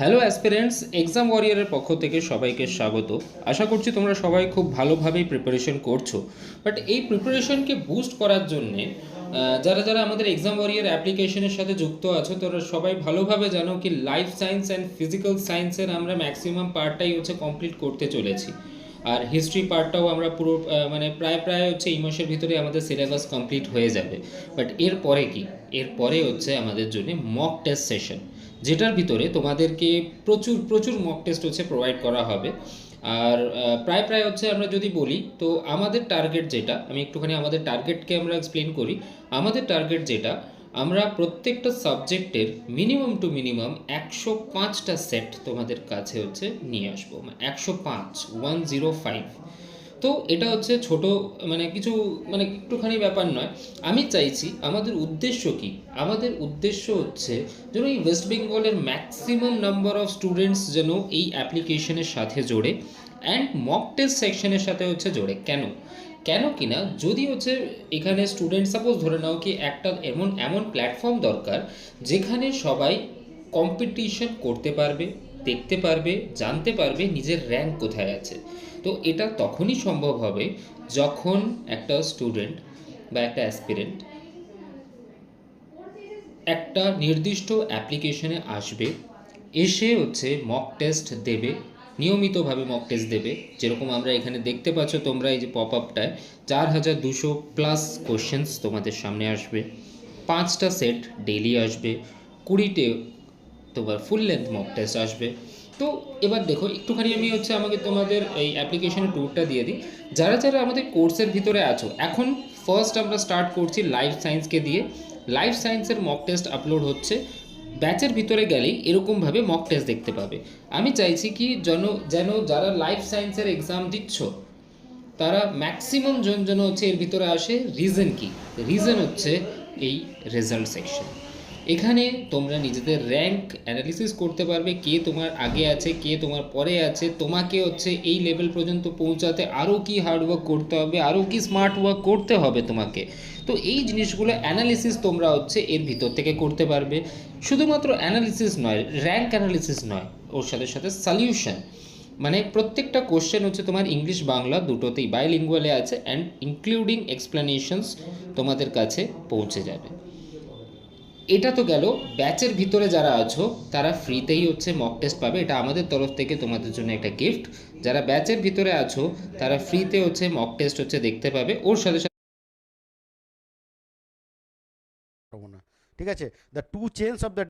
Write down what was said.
Hello aspirants, exam ওয়ারিয়ারের পক্ষ থেকে সবাইকে স্বাগত। আশা করছি তোমরা সবাই খুব ভালোভাবেই প্রিপারেশন করছো। বাট এই প্রিপারেশনকে বুস্ট করার জন্যে যারা যারা আমাদের এক্সাম ওয়ারিয়ার অ্যাপ্লিকেশনের সাথে যুক্ত আছো তোরা সবাই ভালোভাবে জানো কি লাইফ সায়েন্স অ্যান্ড ফিজিক্যাল সায়েন্সের আমরা ম্যাক্সিমাম পার্টটাই হচ্ছে কমপ্লিট করতে চলেছি। আর হিস্ট্রি পার্টটাও আমরা পুরো মানে প্রায় প্রায় হচ্ছে এই মাসের ভিতরে আমাদের সিলেবাস কমপ্লিট হয়ে যাবে। বাট এরপরে কি, এরপরে হচ্ছে আমাদের জন্য মক টেস্ট সেশন, যেটার ভিতরে তোমাদেরকে প্রচুর প্রচুর মক টেস্ট হচ্ছে প্রোভাইড করা হবে। আর প্রায় প্রায় হচ্ছে আমরা যদি বলি তো আমাদের টার্গেট যেটা, আমি একটুখানি আমাদের টার্গেটকে আমরা এক্সপ্লেন করি। আমাদের টার্গেট যেটা, আমরা প্রত্যেকটা সাবজেক্টের মিনিমাম টু মিনিমাম 105টা সেট তোমাদের কাছে হচ্ছে নিয়ে আসবো, 105, 105। তো এটা হচ্ছে ছোট, মানে কিছু, মানে একটুখানি ব্যাপার নয়। আমি চাইছি, আমাদের উদ্দেশ্য কি, আমাদের উদ্দেশ্য হচ্ছে যেন এই ওয়েস্ট বেঙ্গলের ম্যাক্সিমাম নাম্বার অফ স্টুডেন্টস যেন এই অ্যাপ্লিকেশনের সাথে জোড়ে অ্যান্ড মক টেস্ট সেকশনের সাথে হচ্ছে জোড়ে। কেন কেন কিনা, যদি হচ্ছে এখানে স্টুডেন্ট সাপোজ ধরে নাও কি একটা এমন এমন প্ল্যাটফর্ম দরকার যেখানে সবাই কম্পিটিশন করতে পারবে, দেখতে পারবে, জানতে পারবে নিজের র্যাঙ্ক কোথায় আছে। তো এটা তখনই সম্ভব হবে যখন একটা স্টুডেন্ট বা একটা অ্যাসপিরেন্ট একটা নির্দিষ্ট অ্যাপ্লিকেশনে আসবে, এসে হচ্ছে মক টেস্ট দেবে, নিয়মিতভাবে মক টেস্ট দেবে। যেরকম আমরা এখানে দেখতে পাচ্ছ তোমরা এই যে পপ আপটায় 4200+ কোশ্চেন্স তোমাদের সামনে আসবে, 5টা সেট ডেইলি আসবে, 20টে তোমার ফুল লেন্থ মক টেস্ট আসবে। তো এবার দেখো একটুখানি আমি হচ্ছে আমাকে তোমাদের এই অ্যাপ্লিকেশনের ট্যুরটা দিয়ে দিই। যারা যারা আমাদের কোর্সের ভিতরে আছো, এখন ফার্স্ট আমরা স্টার্ট করছি লাইফ সায়েন্সকে দিয়ে। লাইফ সায়েন্সের মক টেস্ট আপলোড হচ্ছে, ব্যাচের ভিতরে গেলেই এরকমভাবে মক টেস্ট দেখতে পাবে। আমি চাইছি কি যেন যেন যারা লাইফ সায়েন্সের এক্সাম দিচ্ছ তারা ম্যাক্সিমাম জন যেন হচ্ছে এর ভিতরে আসে। রিজন কি, রিজন হচ্ছে এই রেজাল্ট সেকশন। এখানে তোমরা নিজেদের র্যাঙ্ক অ্যানালিসিস করতে পারবে, কে তোমার আগে আছে, কে তোমার পরে আছে, তোমাকে হচ্ছে এই লেভেল পর্যন্ত পৌঁছাতে আরও কি হার্ডওয়ার্ক করতে হবে, আরও কি স্মার্ট ওয়ার্ক করতে হবে তোমাকে। তো এই জিনিসগুলো অ্যানালিসিস তোমরা হচ্ছে এর ভিতর থেকে করতে পারবে। শুধুমাত্র অ্যানালিসিস নয়, র্যাঙ্ক অ্যানালিসিস নয়, ওর সাথে সাথে সলিউশন। মানে প্রত্যেকটা কোশ্চেন হচ্ছে তোমার ইংলিশ বাংলা দুটোতেই বাইলিঙ্গুয়ালে আছে অ্যান্ড ইনক্লুডিং এক্সপ্লেনেশনস তোমাদের কাছে পৌঁছে যাবে। এটা তো গেল ব্যাচের ভিতরে যারা আছো তারা ফ্রিতেই হচ্ছে মক টেস্ট পাবে, এটা আমাদের তরফ থেকে তোমাদের জন্য একটা গিফট। যারা ব্যাচের ভিতরে আছো তারা ফ্রিতে হচ্ছে মক টেস্ট হচ্ছে দেখতে পাবে, ওর সাথে সাথে পারবো না। ঠিক আছে, the two chains of the